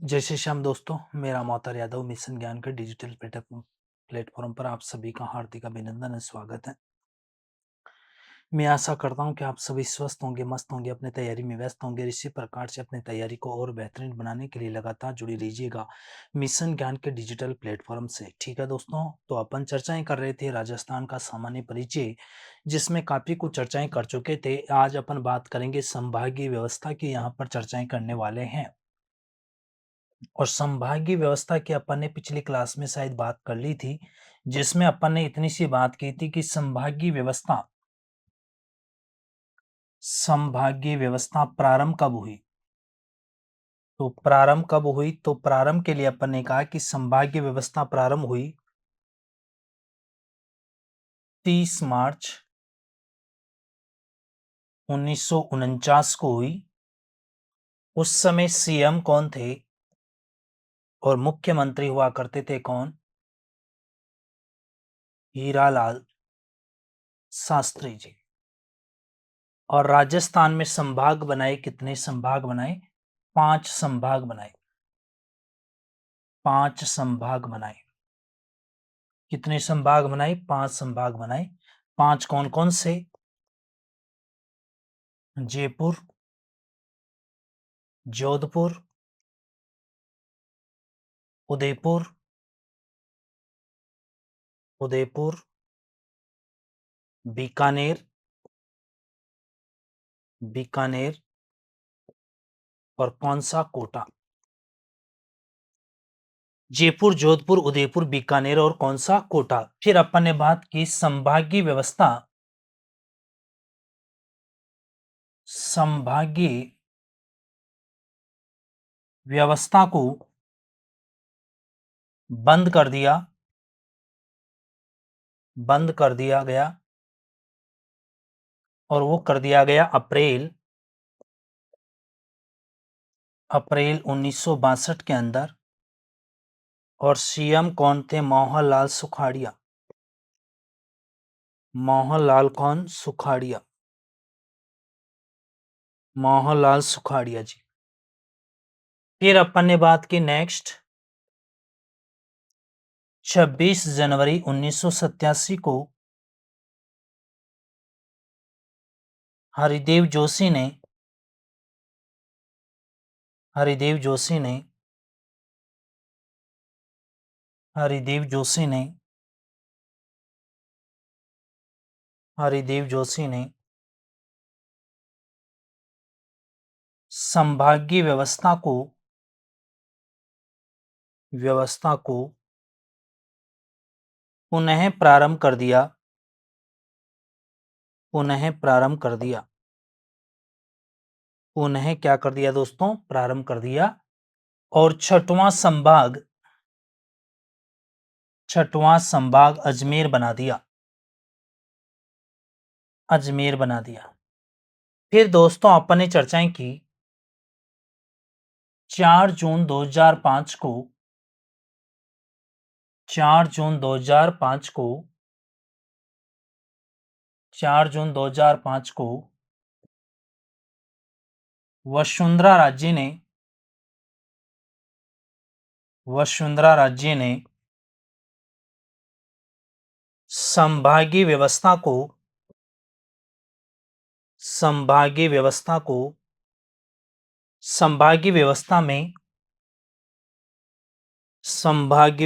जय श्री श्याम दोस्तों, मेरा मोहतर यादव मिशन ज्ञान के डिजिटल प्लेटफॉर्म पर आप सभी का हार्दिक अभिनंदन और स्वागत है। मैं आशा करता हूं कि आप सभी स्वस्थ होंगे, मस्त होंगे, अपनी तैयारी में व्यस्त होंगे। इसी प्रकार से अपनी तैयारी को और बेहतरीन बनाने के लिए लगातार जुड़ी रहिएगा मिशन ज्ञान के डिजिटल प्लेटफॉर्म से। ठीक है दोस्तों, तो अपन चर्चाएं कर रहे थे राजस्थान का सामान्य परिचय, जिसमें काफी कुछ चर्चाएं कर चुके थे। आज अपन बात करेंगे संभागीय व्यवस्था की, यहाँ पर चर्चाएं करने वाले हैं। और संभागीय व्यवस्था की अपन ने पिछली क्लास में शायद बात कर ली थी, जिसमें अपन ने इतनी सी बात की थी कि संभागीय व्यवस्था प्रारंभ कब हुई। तो प्रारंभ कब हुई, तो प्रारंभ के लिए अपन ने कहा कि संभागीय व्यवस्था प्रारंभ हुई 30 मार्च 1949 को हुई। उस समय सीएम कौन थे और मुख्यमंत्री हुआ करते थे कौन? हीरालाल शास्त्री जी। और राजस्थान में संभाग बनाए, कितने संभाग बनाए? 5 संभाग बनाए। 5 संभाग बनाए। कितने संभाग बनाए? 5 संभाग बनाए। 5 कौन कौन से? जयपुर, जोधपुर, उदयपुर, उदयपुर, बीकानेर, बीकानेर और कौन सा? कोटा। जयपुर, जोधपुर, उदयपुर, बीकानेर और कौन सा? कोटा। फिर अपन ने बात की संभागीय व्यवस्था, संभागीय व्यवस्था को बंद कर दिया, बंद कर दिया गया। और वो कर दिया गया अप्रैल 1962 के अंदर। और सीएम कौन थे? मोहनलाल सुखाड़िया। मोहनलाल कौन? सुखाड़िया। मोहनलाल सुखाड़िया जी। फिर अपन ने बात की नेक्स्ट 26 जनवरी 1987 को हरिदेव जोशी ने हरिदेव जोशी ने हरिदेव जोशी ने हरिदेव जोशी ने संभागीय व्यवस्था को पुनः प्रारंभ कर दिया। पुनः प्रारंभ कर दिया। पुनः क्या कर दिया दोस्तों? प्रारंभ कर दिया। और छठवां संभाग अजमेर बना दिया। अजमेर बना दिया। फिर दोस्तों अपन ने चर्चाएं की 4 जून 2005 को 4 जून 2005 को 4 जून 2005 को वसुंधरा राज्य ने संभागीय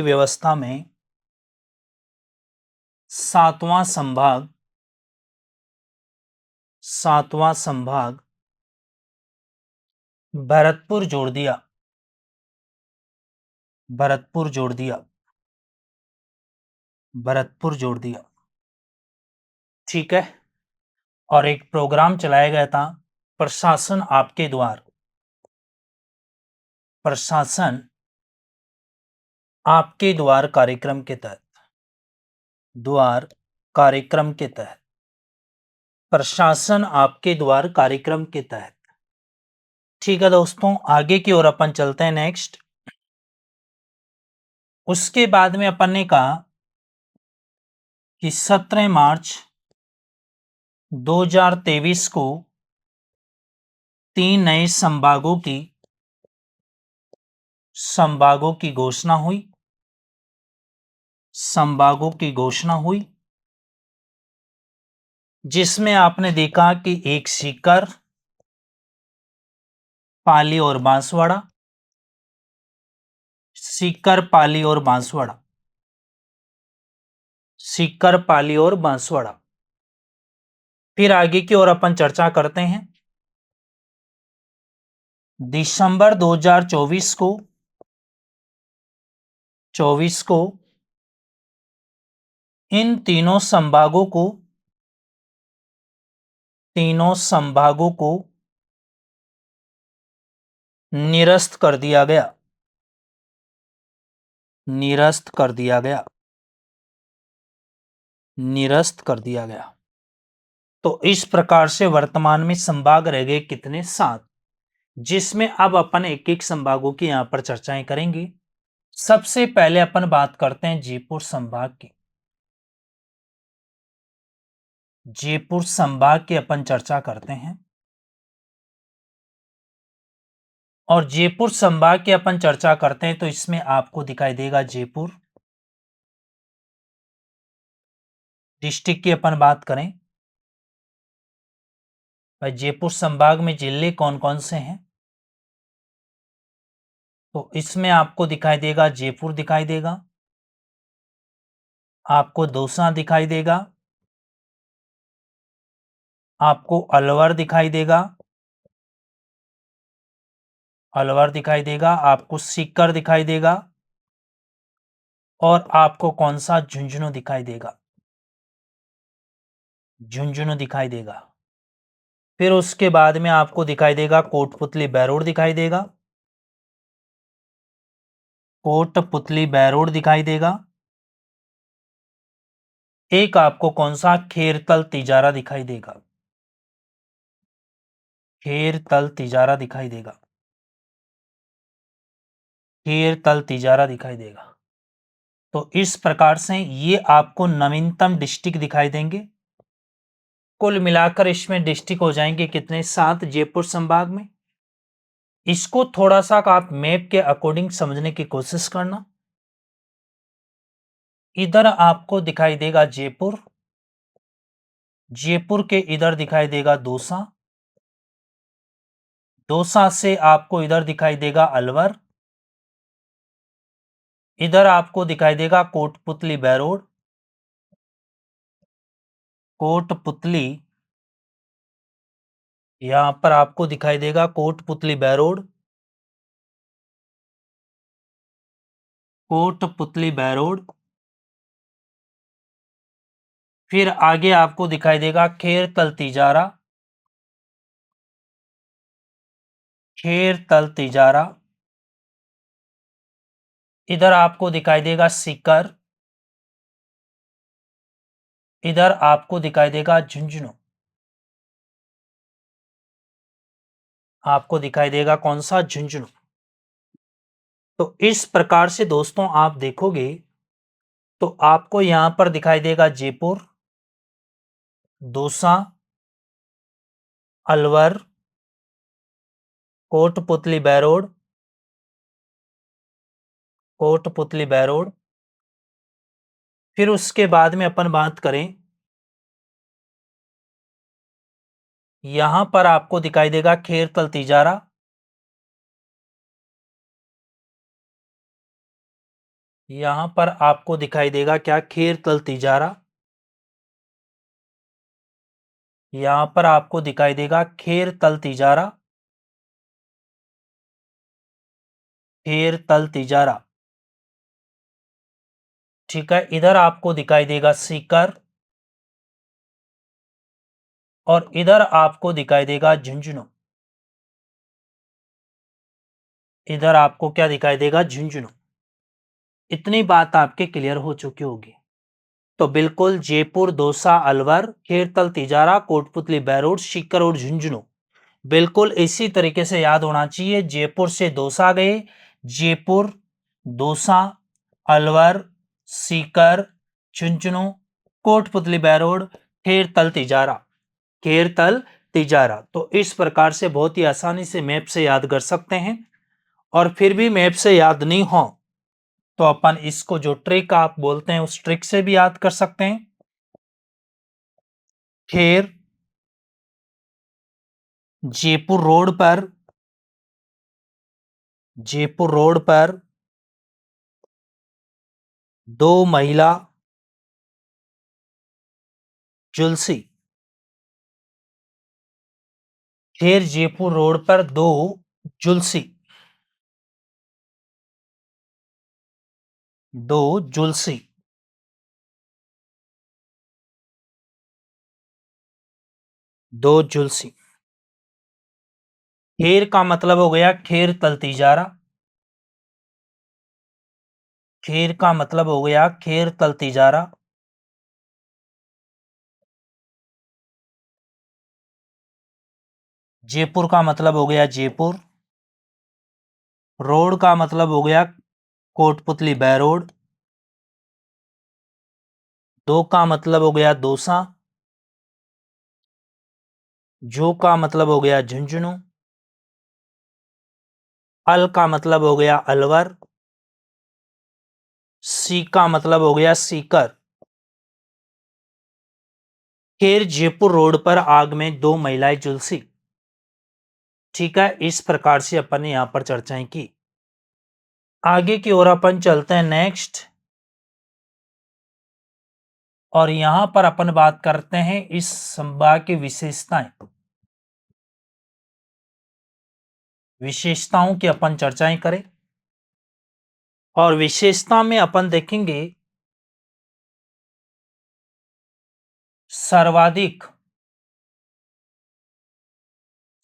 व्यवस्था में सातवां संभाग भरतपुर जोड़ दिया। भरतपुर जोड़ दिया। ठीक है। और एक प्रोग्राम चलाया गया था, प्रशासन आपके द्वार। प्रशासन आपके द्वार कार्यक्रम के तहत प्रशासन आपके द्वार कार्यक्रम के तहत। ठीक है दोस्तों, आगे की ओर अपन चलते हैं नेक्स्ट। उसके बाद में अपन ने कहा कि 17 मार्च 2023 को 3 नए संभागों की संभागों की घोषणा हुई, संभागों की घोषणा हुई, जिसमें आपने देखा कि एक सीकर, पाली और बांसवाड़ा, सीकर, पाली और बांसवाड़ा, सीकर, पाली और बांसवाड़ा। फिर आगे की ओर अपन चर्चा करते हैं। दिसंबर 2024 को 24 को इन तीनों संभागों को, तीनों संभागों को निरस्त कर दिया गया, निरस्त कर दिया गया, निरस्त कर दिया गया। तो इस प्रकार से वर्तमान में संभाग रह गए कितने? 7, जिसमें अब अपन एक एक संभागों की यहां पर चर्चाएं करेंगे। सबसे पहले अपन बात करते हैं जयपुर संभाग की। जयपुर संभाग की अपन चर्चा करते हैं, और जयपुर संभाग की अपन चर्चा करते हैं तो इसमें आपको दिखाई देगा जयपुर डिस्ट्रिक्ट की अपन बात करें भाई, जयपुर संभाग में जिले कौन कौन से हैं? तो इसमें आपको दिखाई देगा जयपुर दिखाई देगा, आपको दौसा दिखाई देगा, आपको अलवर दिखाई देगा, अलवर दिखाई देगा, आपको सीकर दिखाई देगा, और आपको कौन सा? झुंझुनू दिखाई देगा, झुंझुनू दिखाई देगा। फिर उसके बाद में आपको दिखाई देगा कोटपुतली बैरोड दिखाई देगा, कोटपुतली बैरोड दिखाई देगा। एक आपको कौन सा? खेरतल तिजारा दिखाई देगा, खेरतल तिजारा दिखाई देगा, खेरतल तिजारा दिखाई देगा। तो इस प्रकार से ये आपको नवीनतम डिस्ट्रिक्ट दिखाई देंगे। कुल मिलाकर इसमें डिस्ट्रिक्ट हो जाएंगे कितने? 7 जयपुर संभाग में। इसको थोड़ा सा आप मैप के अकॉर्डिंग समझने की कोशिश करना। इधर आपको दिखाई देगा जयपुर, जयपुर के इधर दिखाई देगा दौसा, दौसा से आपको इधर दिखाई देगा अलवर, इधर आपको दिखाई देगा कोटपुतली बैरोड, कोटपुतली, यहां पर आपको दिखाई देगा कोटपुतली बैरोड, कोटपुतली बैरोड। फिर आगे आपको दिखाई देगा खेरतल तिजारा, खेरतल तिजारा। इधर आपको दिखाई देगा सीकर, इधर आपको दिखाई देगा झुंझुनू, आपको दिखाई देगा कौन सा? झुंझुनू। तो इस प्रकार से दोस्तों आप देखोगे तो आपको यहां पर दिखाई देगा जयपुर, दौसा, अलवर, कोटपुतली बैरोड, कोटपुतली बैरोड। फिर उसके बाद में अपन बात करें, यहां पर आपको दिखाई देगा खेरतल तिजारा, यहां पर आपको दिखाई देगा क्या? खेरतल तिजारा। यहां पर आपको दिखाई देगा खेरतल तिजारा, खेरतल तिजारा। ठीक है, इधर आपको दिखाई देगा सीकर, और इधर आपको दिखाई देगा झुंझुनू, इधर आपको क्या दिखाई देगा? झुंझुनू। इतनी बात आपके क्लियर हो चुकी होगी। तो बिल्कुल जयपुर, दौसा, अलवर, खेरतल तिजारा, कोटपुतली बैरोड, सीकर और झुंझुनू बिल्कुल इसी तरीके से याद होना चाहिए। जयपुर से दौसा गए, जयपुर, दौसा, अलवर, सीकर, झुंझुनू, कोटपुतली बैरोड, खेरतल तिजारा, खेरतल तिजारा। तो इस प्रकार से बहुत ही आसानी से मैप से याद कर सकते हैं। और फिर भी मैप से याद नहीं हो तो अपन इसको जो ट्रिक आप बोलते हैं उस ट्रिक से भी याद कर सकते हैं। खेर जयपुर रोड पर 2 महिला जुलसी। खेर जयपुर रोड पर 2 जुलसी। 2 जुलसी। खेर का मतलब हो गया खेर तलतीजारा। खेर का मतलब हो गया खेर तलतीजारा। जयपुर का मतलब हो गया जयपुर। रोड का मतलब हो गया कोटपुतली बैरोड। 2 का मतलब हो गया दौसा। जो का मतलब हो गया झुंझुनू। अल का मतलब हो गया अलवर। सी का मतलब हो गया सीकर। खेर जयपुर रोड पर आग में 2 महिलाएं झुलसी। ठीक है, इस प्रकार से अपन ने यहां पर चर्चाएं की। आगे की ओर अपन चलते हैं नेक्स्ट, और यहां पर अपन बात करते हैं इस संभाग की विशेषताओं की अपन चर्चाएं करें। और विशेषता में अपन देखेंगे सर्वाधिक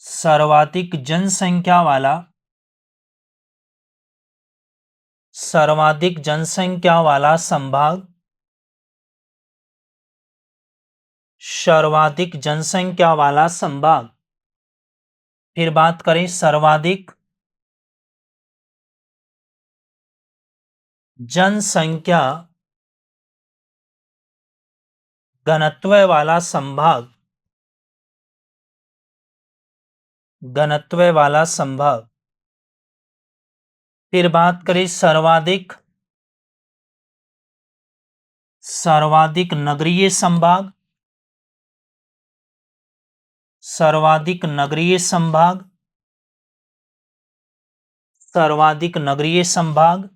सर्वाधिक जनसंख्या वाला संभाग। सर्वाधिक जनसंख्या वाला संभाग। फिर बात करें सर्वाधिक जनसंख्या घनत्व वाला संभाग। फिर बात करें सर्वाधिक नगरीय संभाग। सर्वाधिक नगरीय संभाग।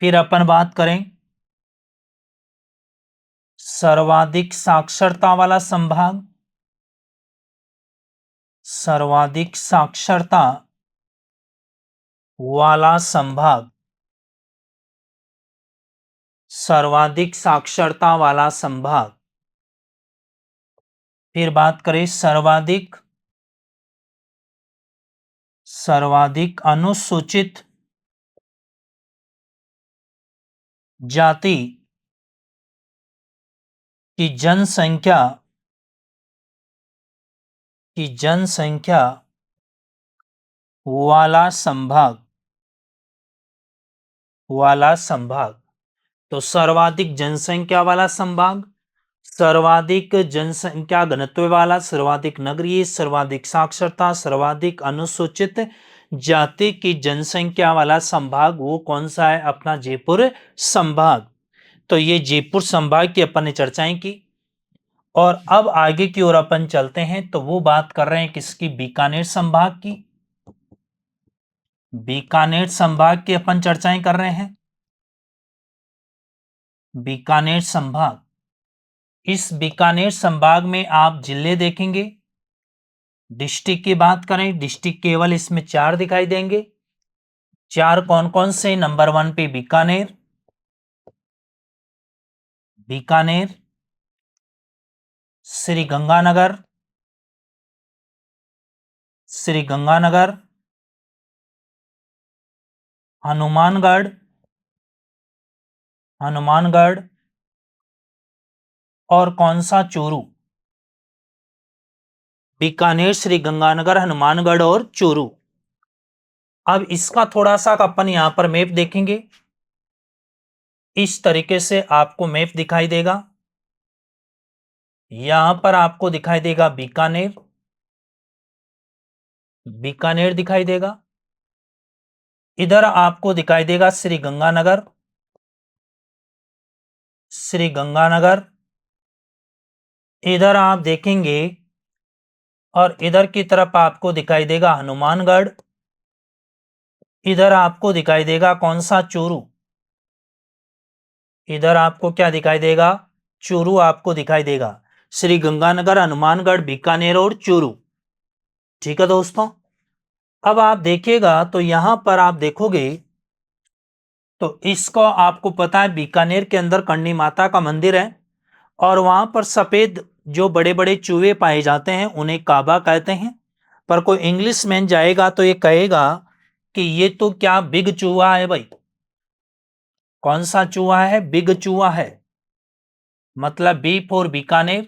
फिर अपन बात करें सर्वाधिक साक्षरता वाला संभाग। सर्वाधिक साक्षरता वाला संभाग। सर्वाधिक साक्षरता वाला संभाग। फिर बात करें सर्वाधिक अनुसूचित जाति की जनसंख्या वाला संभाग। तो सर्वाधिक जनसंख्या वाला संभाग, सर्वाधिक जनसंख्या घनत्व वाला, सर्वाधिक नगरीय, सर्वाधिक साक्षरता, सर्वाधिक अनुसूचित जाति की जनसंख्या वाला संभाग, वो कौन सा है? अपना जयपुर संभाग। तो ये जयपुर संभाग की अपन ने चर्चाएं की। और अब आगे की ओर अपन चलते हैं, तो वो बात कर रहे हैं किसकी? बीकानेर संभाग की। बीकानेर संभाग की अपन चर्चाएं कर रहे हैं। बीकानेर संभाग, इस बीकानेर संभाग में आप जिले देखेंगे। डिस्ट्रिक्ट की बात करें, डिस्ट्रिक्ट केवल इसमें 4 दिखाई देंगे। 4 कौन कौन से? नंबर 1 पे बीकानेर, श्री गंगानगर, हनुमानगढ़, और कौन सा? चूरू। बीकानेर, श्री गंगानगर, हनुमानगढ़ और चूरू। अब इसका थोड़ा सा अपन यहां पर मैप देखेंगे। इस तरीके से आपको मैप दिखाई देगा। यहां पर आपको दिखाई देगा बीकानेर दिखाई देगा। इधर आपको दिखाई देगा श्री गंगानगर, श्री गंगानगर। इधर आप देखेंगे और इधर की तरफ आपको दिखाई देगा हनुमानगढ़। इधर आपको दिखाई देगा कौन सा, चूरू। इधर आपको क्या दिखाई देगा, चूरू आपको दिखाई देगा। श्री गंगानगर, हनुमानगढ़, बीकानेर और चूरू। ठीक है दोस्तों। अब आप देखिएगा तो यहां पर आप देखोगे तो इसको आपको पता है बीकानेर के अंदर करणी माता का मंदिर है और वहां पर सफेद जो बड़े बड़े चूहे पाए जाते हैं उन्हें काबा कहते हैं। पर कोई इंग्लिश मैन जाएगा तो ये कहेगा कि ये तो क्या बिग चूहा है भाई। कौन सा चूहा है, बिग चूहा है। मतलब बी फॉर बीकानेर,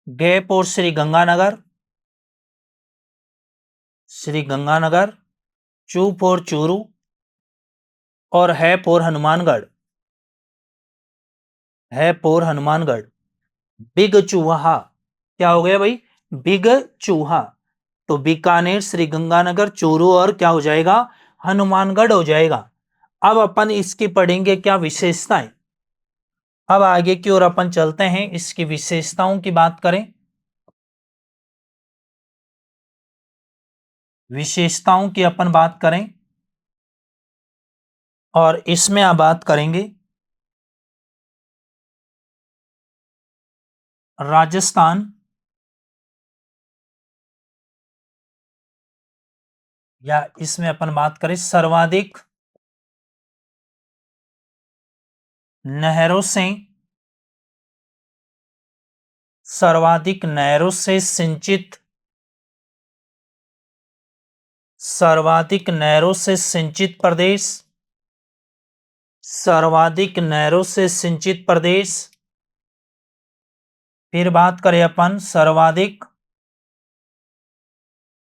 गे फॉर श्री गंगानगर, श्री गंगानगर, चू फॉर चूरू और है फॉर हनुमानगढ़, है फॉर हनुमानगढ़। बिग चूहा क्या हो गया भाई, बिग चूहा। तो बीकानेर, श्री गंगानगर, चूरू और क्या हो जाएगा, हनुमानगढ़ हो जाएगा। अब अपन इसकी पढ़ेंगे क्या विशेषताएं। अब आगे की ओर अपन चलते हैं, इसकी विशेषताओं की बात करें। विशेषताओं की अपन बात करें और इसमें आप बात करेंगे राजस्थान या इसमें अपन बात करें सर्वाधिक नहरों से, सर्वाधिक नहरों से सिंचित, सर्वाधिक नहरों से सिंचित प्रदेश, सर्वाधिक नहरों से सिंचित प्रदेश। फिर बात करें अपन सर्वाधिक,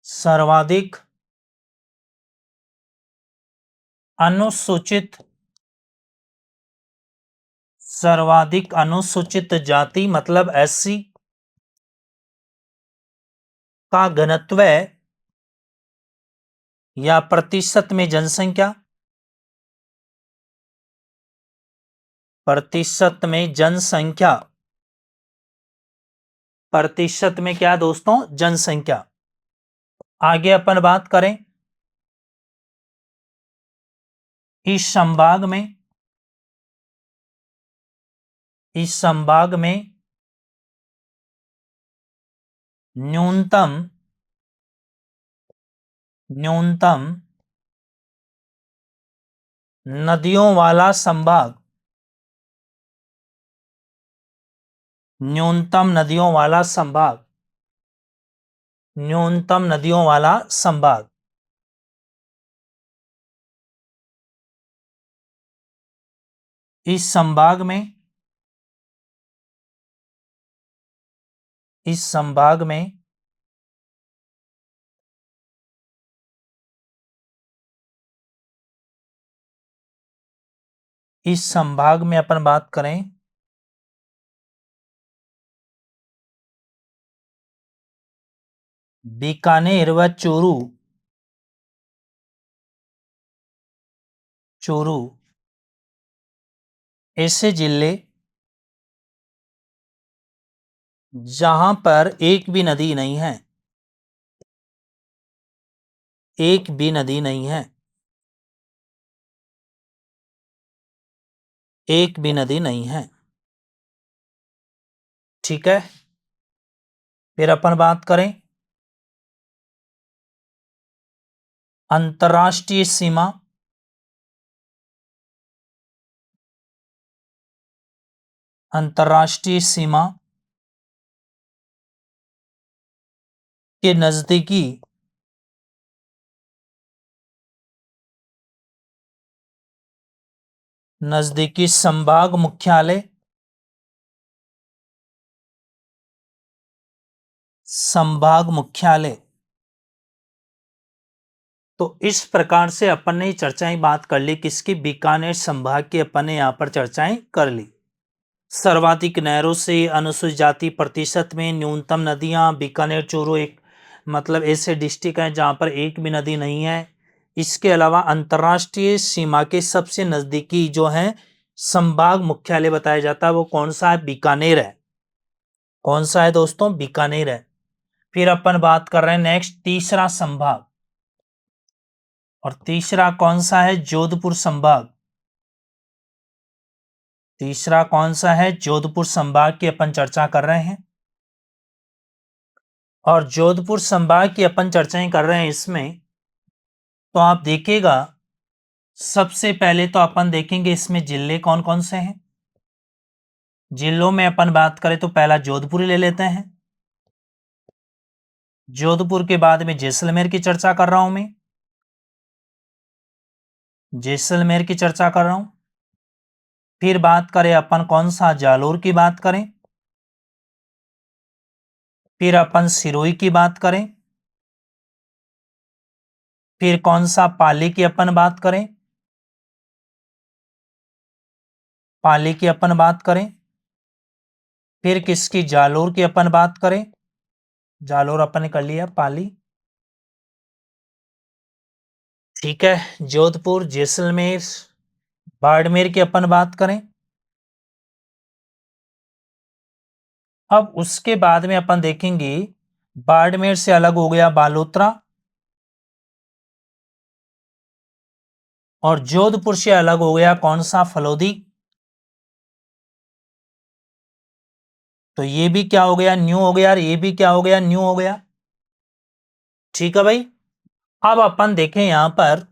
सर्वाधिक अनुसूचित, सर्वाधिक अनुसूचित जाति मतलब एससी का घनत्व या प्रतिशत में जनसंख्या, प्रतिशत में जनसंख्या, प्रतिशत में क्या दोस्तों, जनसंख्या। आगे अपन बात करें इस संभाग में, इस संभाग में न्यूनतम, न्यूनतम नदियों वाला संभाग, न्यूनतम नदियों वाला संभाग, न्यूनतम नदियों वाला संभाग। इस संभाग में, इस संभाग में इस संभाग में अपन बात करें बीकानेर व चूरू, चूरू ऐसे जिले जहां पर एक भी नदी नहीं है, एक भी नदी नहीं है, एक भी नदी नहीं है। ठीक है। फिर अपन बात करें अंतर्राष्ट्रीय सीमा, अंतर्राष्ट्रीय सीमा के नजदीकी, नजदीकी संभाग मुख्यालय, संभाग मुख्यालय। तो इस प्रकार से अपन ने चर्चाएं बात कर ली किसकी, बीकानेर संभाग की अपन ने यहां पर चर्चाएं कर ली। सर्वाधिक नहरों से अनुसूचित जाति प्रतिशत में न्यूनतम नदियां बीकानेर, चूरू एक मतलब ऐसे डिस्ट्रिक्ट हैं जहां पर एक भी नदी नहीं है। इसके अलावा अंतर्राष्ट्रीय सीमा के सबसे नजदीकी जो है संभाग मुख्यालय बताया जाता है वो कौन सा है? बीकानेर है। कौन सा है दोस्तों? बीकानेर है। फिर अपन बात कर रहे हैं नेक्स्ट तीसरा संभाग, और तीसरा कौन सा है? जोधपुर संभाग। तीसरा कौन सा है? जोधपुर संभाग की अपन चर्चा कर रहे हैं। और जोधपुर संभाग की अपन चर्चाएं कर रहे हैं इसमें, तो आप देखिएगा सबसे पहले तो अपन देखेंगे इसमें जिले कौन कौन से हैं। जिलों में अपन बात करें तो पहला जोधपुर ले लेते हैं। जोधपुर के बाद में जैसलमेर की चर्चा कर रहा हूं मैं। जैसलमेर की चर्चा कर रहा हूं। फिर बात करें अपन कौन सा? जालोर की बात करें। फिर अपन सिरोही की बात करें। फिर कौन सा? पाली की अपन बात करें। पाली की अपन बात करें। फिर किसकी? जालोर की अपन बात करें। जालोर अपन ने कर लिया। पाली, ठीक है। जोधपुर, जैसलमेर, बाड़मेर की अपन बात करें। अब उसके बाद में अपन देखेंगे बाड़मेर से अलग हो गया बालोतरा, और जोधपुर से अलग हो गया कौन सा? फलोदी। तो ये भी क्या हो गया? न्यू हो गया। और ये भी क्या हो गया? न्यू हो गया। ठीक है भाई। अब अपन देखें यहां पर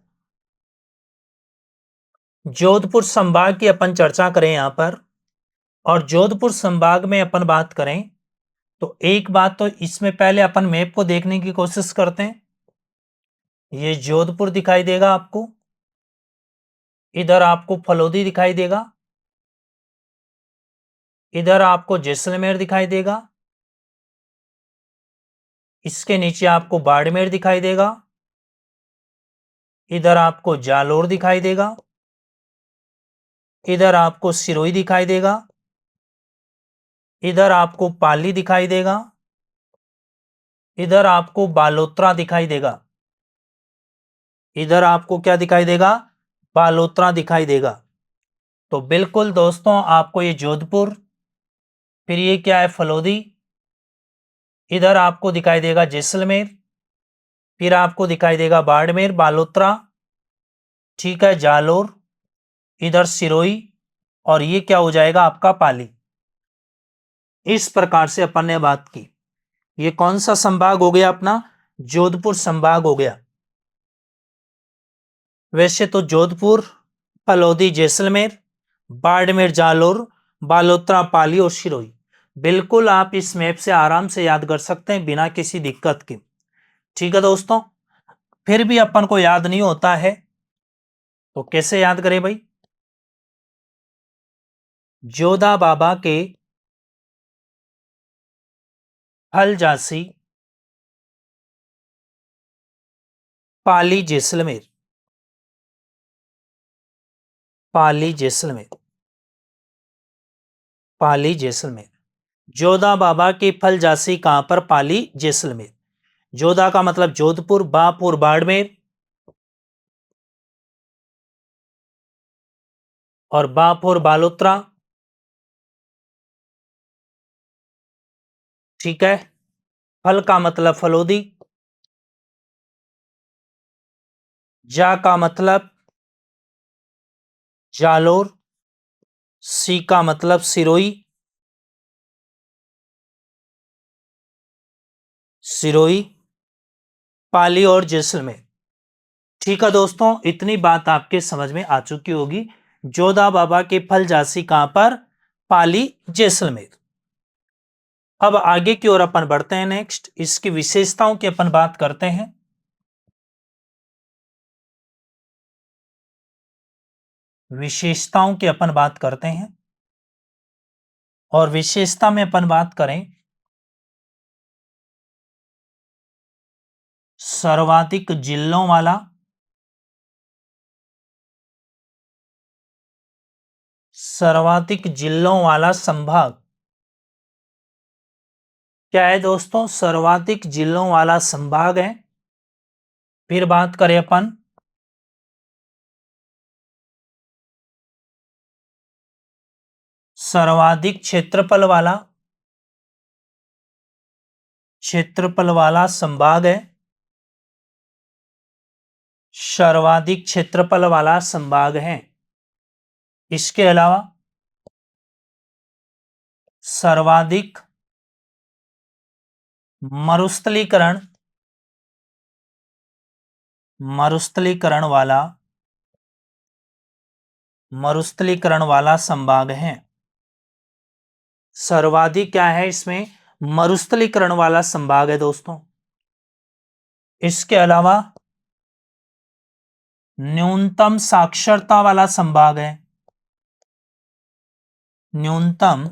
जोधपुर संभाग की अपन चर्चा करें यहां पर, और जोधपुर संभाग में अपन बात करें तो एक बात तो इसमें पहले अपन मैप को देखने की कोशिश करते हैं। ये जोधपुर दिखाई देगा आपको, इधर आपको फलोदी दिखाई देगा, इधर आपको जैसलमेर दिखाई देगा, इसके नीचे आपको बाड़मेर दिखाई देगा, इधर आपको जालोर दिखाई देगा, इधर आपको सिरोही दिखाई देगा, इधर आपको पाली दिखाई देगा, इधर आपको बालोतरा दिखाई देगा। इधर आपको क्या दिखाई देगा? बालोतरा दिखाई देगा। तो बिल्कुल दोस्तों आपको ये जोधपुर, फिर ये क्या है? फलोदी, इधर आपको दिखाई देगा जैसलमेर, फिर आपको दिखाई देगा बाड़मेर, बालोतरा, ठीक है, जालोर, इधर सिरोही, और ये क्या हो जाएगा? आपका पाली। इस प्रकार से अपन ने बात की। ये कौन सा संभाग हो गया अपना? जोधपुर संभाग हो गया। वैसे तो जोधपुर, फलोदी, जैसलमेर, बाड़मेर, जालोर, बालोतरा, पाली और सिरोही, बिल्कुल आप इस मैप से आराम से याद कर सकते हैं बिना किसी दिक्कत के। ठीक है दोस्तों। फिर भी अपन को याद नहीं होता है तो कैसे याद करें भाई? जोधा बाबा के फलजासी, पाली, जैसलमेर। पाली, जैसलमेर। पाली, जैसलमेर। जोधा बाबा की फलजासी कहां पर? पाली, जैसलमेर। जोधा का मतलब जोधपुर, बापुर, बाड़मेर, और बापुर बालोतरा, ठीक है। फल का मतलब फलोदी, जा का मतलब जालोर, सी का मतलब सिरोही, सिरोही, पाली और जैसलमेर। ठीक है दोस्तों, इतनी बात आपके समझ में आ चुकी होगी। जोधा बाबा के फल जासी कहां पर? पाली, जैसलमेर। अब आगे की ओर अपन बढ़ते हैं। नेक्स्ट इसकी विशेषताओं की अपन बात करते हैं। विशेषताओं की अपन बात करते हैं, और विशेषता में अपन बात करें सर्वाधिक जिलों वाला, सर्वाधिक जिलों वाला संभाग, क्या है दोस्तों? सर्वाधिक जिलों वाला संभाग है। फिर बात करें अपन सर्वाधिक क्षेत्रफल वाला संभाग है। सर्वाधिक क्षेत्रफल वाला संभाग है। इसके अलावा सर्वाधिक मरुस्थलीकरण मरुस्थलीकरण वाला संभाग है। सर्वाधिक क्या है इसमें? मरुस्थलीकरण वाला संभाग है दोस्तों। इसके अलावा न्यूनतम साक्षरता वाला संभाग है। न्यूनतम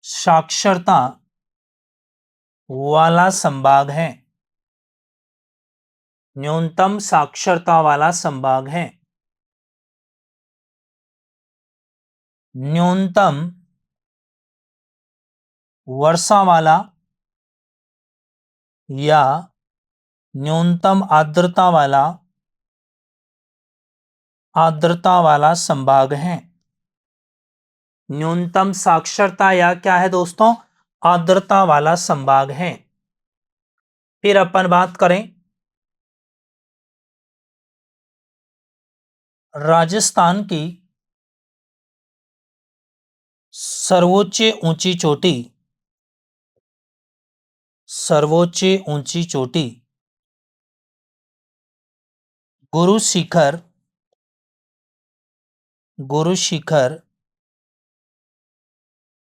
साक्षरता वाला संभाग है। न्यूनतम साक्षरता वाला संभाग है। न्यूनतम वर्षा वाला या न्यूनतम आर्द्रता वाला संभाग है। न्यूनतम साक्षरता या क्या है दोस्तों? आर्द्रता वाला संभाग है। फिर अपन बात करें राजस्थान की सर्वोच्च ऊंची चोटी गुरु शिखर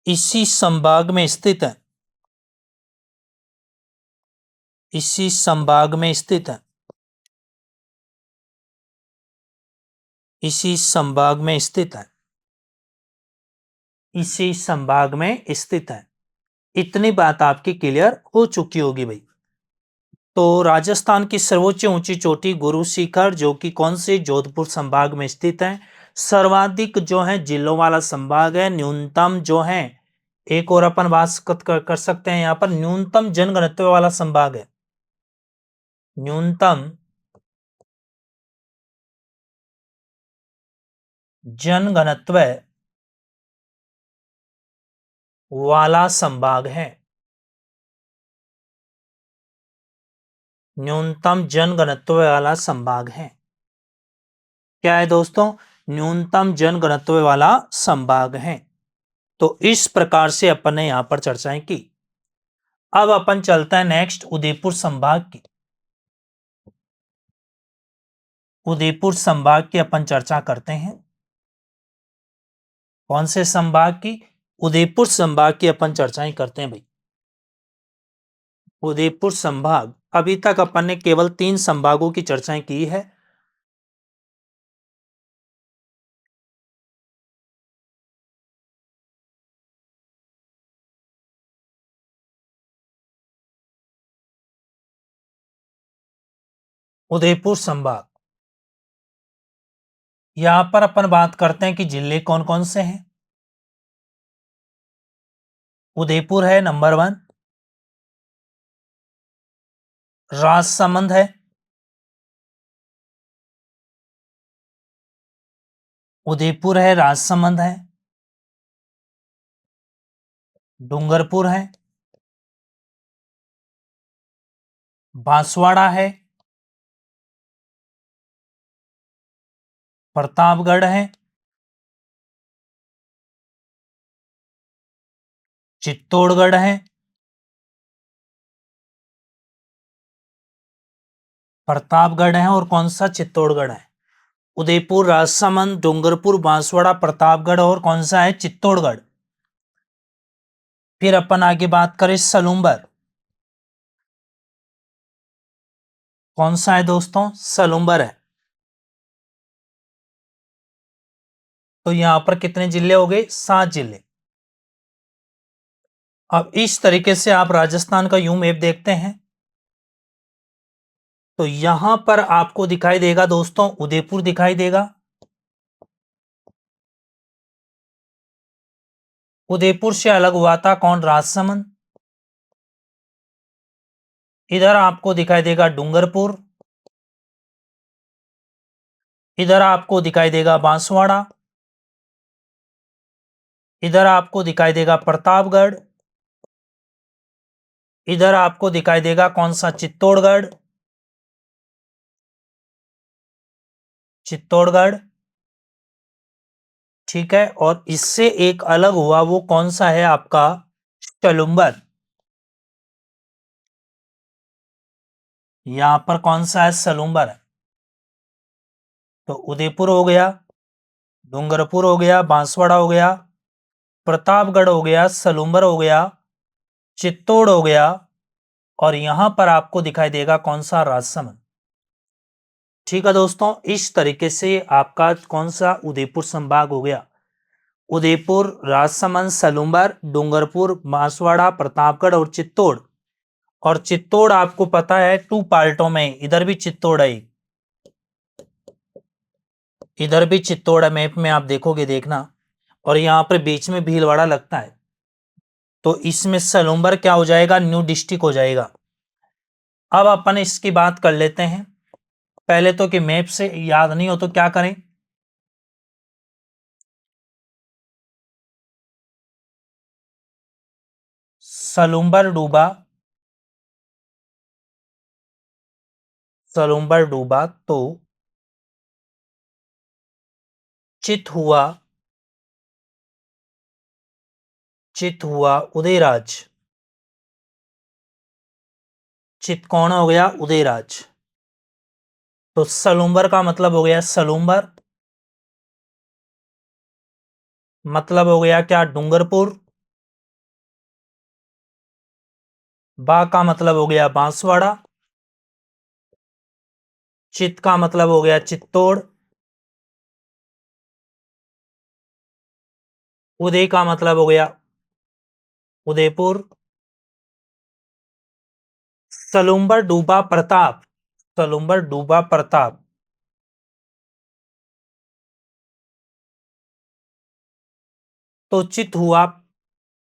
इसी संभाग में स्थित है। इसी संभाग में स्थित है। इसी संभाग में स्थित है। इसी संभाग में स्थित है। इतनी बात आपकी क्लियर हो चुकी होगी भाई। तो राजस्थान की सर्वोच्च ऊंची चोटी गुरु शिखर जो कि कौन से जोधपुर संभाग में स्थित है। सर्वाधिक जो है जिलों वाला संभाग है। न्यूनतम जो है एक और अपन बात कर सकते हैं यहां पर न्यूनतम जनघनत्व वाला संभाग है। न्यूनतम जनघनत्व वाला संभाग है। न्यूनतम जनघनत्व वाला संभाग है। क्या है दोस्तों? न्यूनतम जनघनत्व वाला संभाग है। तो इस प्रकार से अपन ने यहां पर चर्चाएं की। अब अपन चलता है नेक्स्ट उदयपुर संभाग की। उदयपुर संभाग की अपन चर्चा करते हैं। कौन से संभाग की? उदयपुर संभाग की अपन चर्चाएं करते हैं भाई। उदयपुर संभाग अभी तक अपन ने केवल 3 संभागों की चर्चाएं की है। उदयपुर संभाग यहां पर अपन बात करते हैं कि जिले कौन कौन से हैं। उदयपुर है नंबर 1, राजसमंद है, उदयपुर है, राजसमंद है, डूंगरपुर है, बांसवाड़ा है, प्रतापगढ़ है, चित्तौड़गढ़ है, प्रतापगढ़ है और कौन सा? चित्तौड़गढ़ है। उदयपुर, राजसमंद, डूंगरपुर, बांसवाड़ा, प्रतापगढ़ और कौन सा है? चित्तौड़गढ़। फिर अपन आगे बात करें सलूम्बर। कौन सा है दोस्तों? सलूम्बर है। तो यहां पर कितने जिले हो गए? 7 जिले। अब इस तरीके से आप राजस्थान का यूं मैप देखते हैं तो यहां पर आपको दिखाई देगा दोस्तों उदयपुर दिखाई देगा। उदयपुर से अलग हुआ था कौन? राजसमंद। इधर आपको दिखाई देगा डूंगरपुर, इधर आपको दिखाई देगा बांसवाड़ा, इधर आपको दिखाई देगा प्रतापगढ़, इधर आपको दिखाई देगा कौन सा? चित्तौड़गढ़, चित्तौड़गढ़, ठीक है। और इससे एक अलग हुआ वो कौन सा है आपका? चलुम्बर। यहां पर कौन सा है? सलूम्बर है। तो उदयपुर हो गया, डूंगरपुर हो गया, बांसवाड़ा हो गया, प्रतापगढ़ हो गया, सलूम्बर हो गया, चित्तौड़ हो गया, और यहां पर आपको दिखाई देगा कौन सा? राजसमंद। ठीक है दोस्तों, इस तरीके से आपका कौन सा? उदयपुर संभाग हो गया। उदयपुर, राजसमंद, सलूम्बर, डूंगरपुर, बांसवाड़ा, प्रतापगढ़ और चित्तौड़। और चित्तौड़ आपको पता है 2 पार्टों में, इधर भी चित्तौड़ है, इधर भी चित्तौड़ है, मैप में आप देखोगे, देखना। और यहां पर बीच में भीलवाड़ा लगता है, तो इसमें सलूम्बर क्या हो जाएगा? न्यू डिस्ट्रिक्ट हो जाएगा। अब अपन इसकी बात कर लेते हैं। पहले तो कि मैप से याद नहीं हो तो क्या करें? सलूम्बर डूबा, सलूम्बर डूबा तो चित हुआ, चित हुआ उदयराज। चित कौन हो गया? उदयराज। तो सलूम्बर का मतलब हो गया सलूम्बर, मतलब हो गया क्या? डूंगरपुर। बा का मतलब हो गया बांसवाड़ा। चित का मतलब हो गया चित्तौड़। उदय का मतलब हो गया उदयपुर। सलूम्बर डूबा प्रताप, सलूम्बर डूबा प्रताप। तो चित हुआ,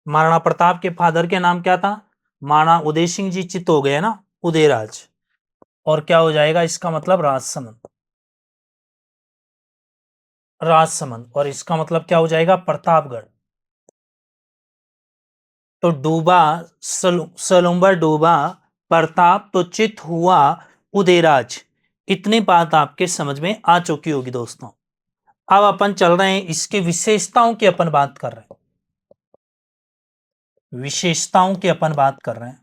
महाराणा प्रताप के फादर के नाम क्या था? महाराणा उदय सिंह जी। चित हो गए ना, उदयराज। और क्या हो जाएगा इसका मतलब? राजसमंद, राजसमंद। और इसका मतलब क्या हो जाएगा? प्रतापगढ़। तो डूबा, सलूम्बर डूबा प्रताप, तो चित हुआ उदयराज। इतनी बात आपके समझ में आ चुकी होगी दोस्तों। अब अपन चल रहे हैं इसके विशेषताओं की अपन बात कर रहे हैं, विशेषताओं की अपन बात कर रहे हैं,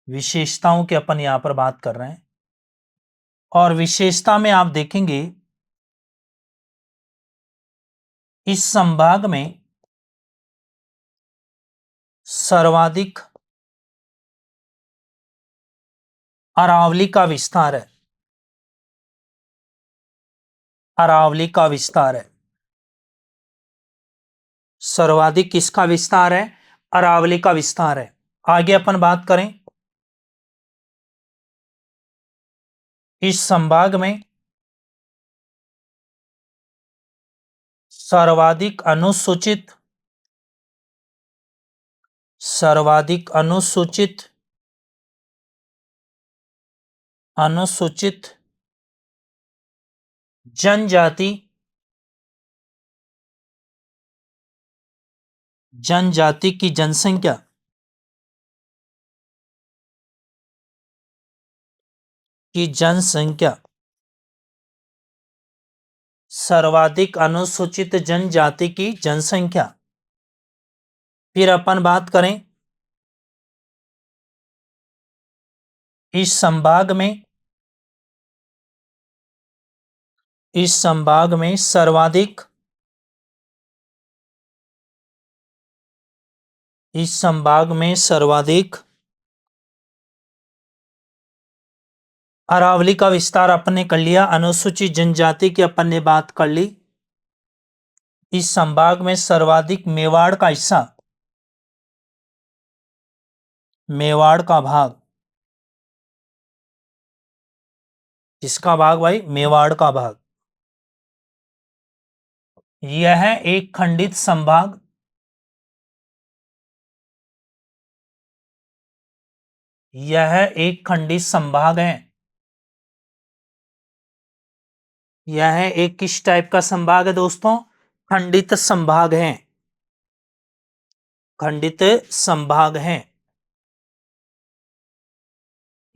विशेषताओं की अपन यहां पर बात कर रहे हैं। और विशेषता में आप देखेंगे इस संभाग में सर्वाधिक अरावली का विस्तार है, अरावली का विस्तार है। सर्वाधिक किसका विस्तार है? अरावली का विस्तार है। आगे अपन बात करें, इस संभाग में सर्वाधिक अनुसूचित, सर्वाधिक अनुसूचित, अनुसूचित जनजाति, जनजाति की जनसंख्या, की जनसंख्या, सर्वाधिक अनुसूचित जनजाति की जनसंख्या। फिर अपन बात करें इस संभाग में, इस संभाग में सर्वाधिक, इस संभाग में सर्वाधिक अरावली का विस्तार अपन ने कर लिया, अनुसूचित जनजाति की अपन ने बात कर ली। इस संभाग में सर्वाधिक मेवाड़ का हिस्सा, मेवाड़ का भाग, किसका भाग भाई? मेवाड़ का भाग। यह एक खंडित संभाग, यह एक खंडित संभाग है। यह एक किस टाइप का संभाग है दोस्तों? खंडित संभाग है, खंडित संभाग है।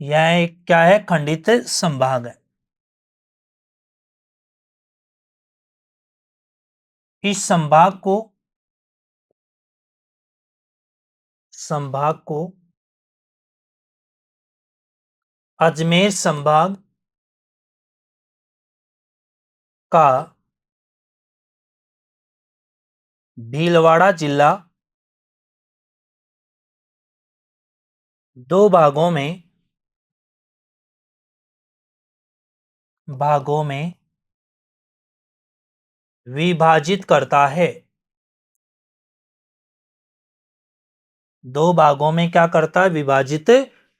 यह एक क्या है? खंडित संभाग है। इस संभाग को अजमेर संभाग का भीलवाड़ा जिला दो भागों में विभाजित करता है। दो भागों में क्या करता है? विभाजित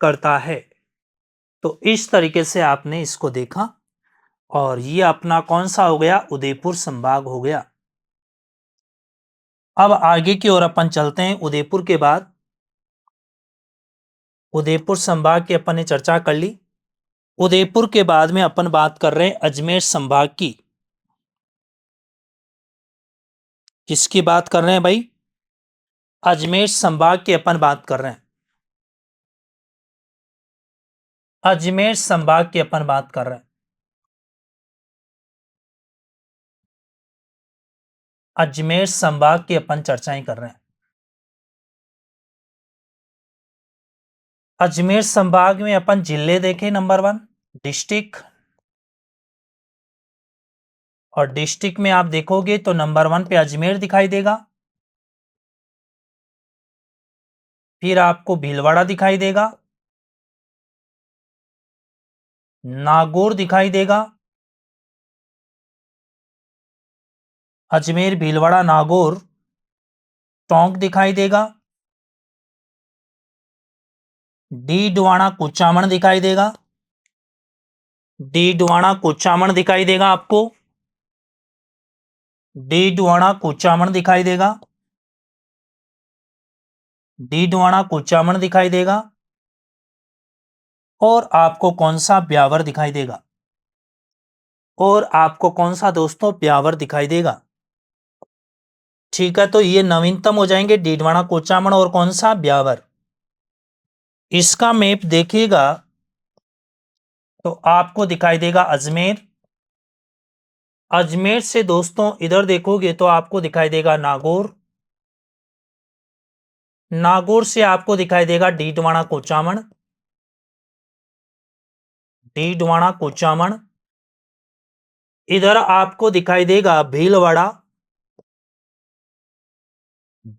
करता है। तो इस तरीके से आपने इसको देखा, और ये अपना कौन सा हो गया? उदयपुर संभाग हो गया। अब आगे की ओर अपन चलते हैं। उदयपुर के बाद, उदयपुर संभाग की अपन ने चर्चा कर ली। उदयपुर के बाद में अपन बात कर रहे हैं अजमेर संभाग की। किसकी बात कर रहे हैं भाई? अजमेर संभाग की अपन बात कर रहे हैं। अजमेर संभाग की अपन बात कर रहे हैं। अजमेर संभाग की अपन चर्चाएं कर रहे हैं। अजमेर संभाग में अपन जिले देखें, नंबर 1 डिस्ट्रिक्ट, और डिस्ट्रिक्ट में आप देखोगे तो नंबर 1 पे अजमेर दिखाई देगा, फिर आपको भीलवाड़ा दिखाई देगा, नागौर दिखाई देगा, अजमेर, भीलवाड़ा, नागौर, टोंक दिखाई देगा, डीडवाना, कुचामन दिखाई देगा, डीडवाना कुचामन दिखाई देगा आपको, डीडवाना कुचामन दिखाई देगा, डीडवाना कुचामन दिखाई देगा, और आपको कौन सा? ब्यावर दिखाई देगा। और आपको कौन सा दोस्तों? ब्यावर दिखाई देगा। ठीक है, तो ये नवीनतम हो जाएंगे, डीडवाना कुचामन और कौन सा? ब्यावर। इसका मैप देखिएगा तो आपको दिखाई देगा अजमेर। अजमेर से दोस्तों इधर देखोगे तो आपको दिखाई देगा नागौर। नागौर से आपको दिखाई देगा डीडवाना कुचामन, डीडवाना कुचामन। इधर आपको दिखाई देगा भीलवाड़ा,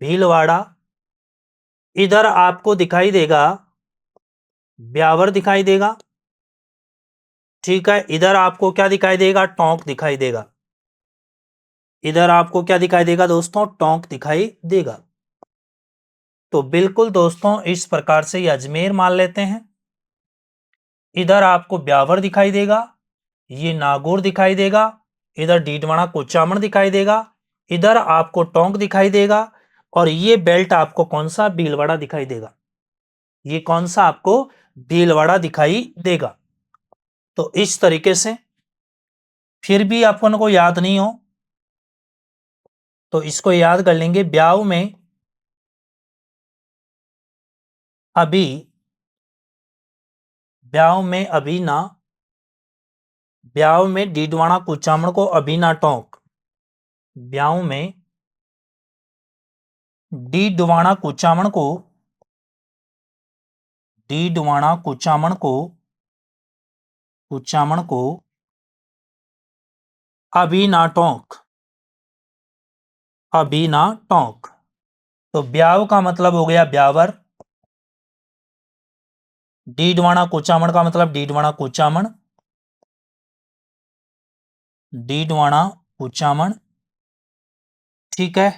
भीलवाड़ा। इधर आपको दिखाई देगा ब्यावर दिखाई देगा। ठीक है, इधर आपको क्या दिखाई देगा? टोंक दिखाई देगा। इधर आपको क्या दिखाई देगा दोस्तों? टोंक दिखाई देगा। तो बिल्कुल दोस्तों इस प्रकार से ये अजमेर मान लेते हैं। इधर आपको ब्यावर दिखाई देगा, ये नागौर दिखाई देगा, इधर डीडवाना कुचामन दिखाई देगा, इधर आपको टोंक दिखाई देगा, और ये बेल्ट आपको कौन सा? भीलवाड़ा दिखाई देगा। ये कौन सा आपको? भीलवाड़ा दिखाई देगा। तो इस तरीके से, फिर भी अपन को याद नहीं हो तो इसको याद कर लेंगे। ब्याव में अभी, ब्याव में अभी ना, ब्याव में डीडवाना कुचामन को अभी ना टोंक, ब्याव में डीडवाना कुचामन को, डीडवाना कुचामन को, कुचामन को अभी ना टोंक, अभी ना टोंक। तो ब्याव का मतलब हो गया ब्यावर, डीडवाना कुचामन का मतलब डीडवाना कुचामन, डीडवाना कुचामन। ठीक है,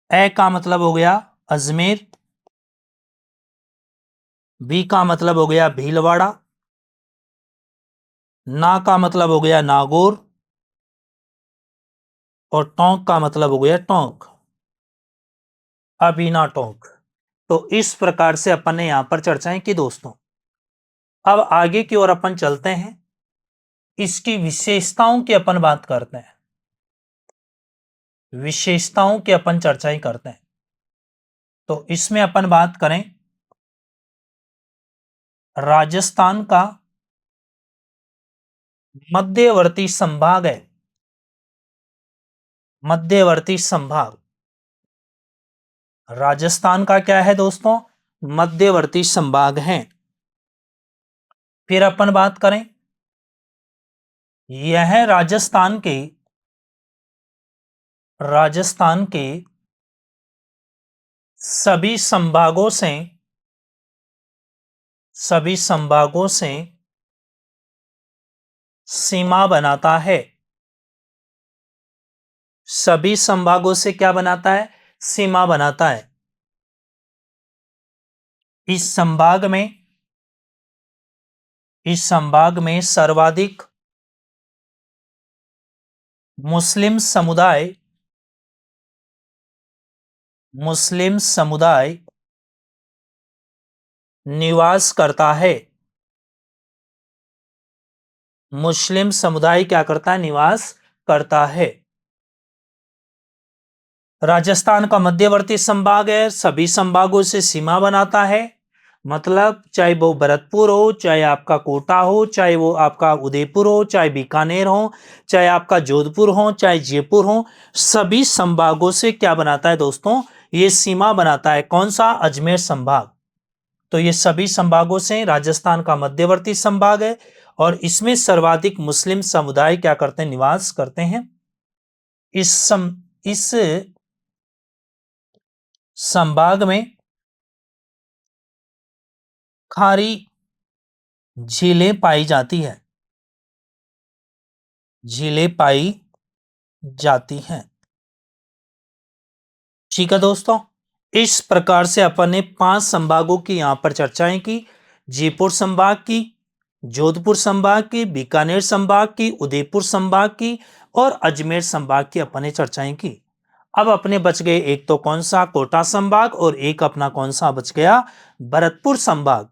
ए का मतलब हो गया अजमेर, बी का मतलब हो गया भीलवाड़ा, ना का मतलब हो गया नागौर, और टोंक का मतलब हो गया टोंक, अबिना टोंक। तो इस प्रकार से अपन ने यहां पर चर्चाएं की दोस्तों। अब आगे की ओर अपन चलते हैं, इसकी विशेषताओं की अपन बात करते हैं, विशेषताओं की अपन चर्चाएं करते हैं। तो इसमें अपन बात करें राजस्थान का मध्यवर्ती संभाग है, मध्यवर्ती संभाग राजस्थान का क्या है दोस्तों, मध्यवर्ती संभाग है। फिर अपन बात करें यह राजस्थान के सभी संभागों से, सभी संभागों से सीमा बनाता है। सभी संभागों से क्या बनाता है, सीमा बनाता है। इस संभाग में, इस संभाग में सर्वाधिक मुस्लिम समुदाय, मुस्लिम समुदाय निवास करता है। मुस्लिम समुदाय क्या करता है, निवास करता है। राजस्थान का मध्यवर्ती संभाग है, सभी संभागों से सीमा बनाता है। मतलब चाहे वो भरतपुर हो, चाहे आपका कोटा हो, चाहे वो आपका उदयपुर हो, चाहे बीकानेर हो, चाहे आपका जोधपुर हो, चाहे जयपुर हो, सभी संभागों से क्या बनाता है दोस्तों, ये सीमा बनाता है। कौन सा, अजमेर संभाग। तो ये सभी संभागों से राजस्थान का मध्यवर्ती संभाग है और इसमें सर्वाधिक मुस्लिम समुदाय क्या करते हैं, निवास करते हैं। इस संभाग में खारी झीलें पाई जाती है, झीलें पाई जाती हैं। ठीक है दोस्तों, इस प्रकार से अपन ने 5 संभागों की यहां पर चर्चाएं की। जयपुर संभाग की, जोधपुर संभाग की, बीकानेर संभाग की, उदयपुर संभाग की और अजमेर संभाग की अपन ने चर्चाएं की। अब अपने बच गए एक तो कौन सा, कोटा संभाग, और एक अपना कौन सा बच गया, भरतपुर संभाग।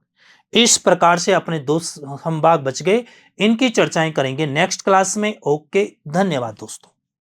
इस प्रकार से अपने 2 संभाग बच गए, इनकी चर्चाएं करेंगे नेक्स्ट क्लास में। ओके, धन्यवाद दोस्तों।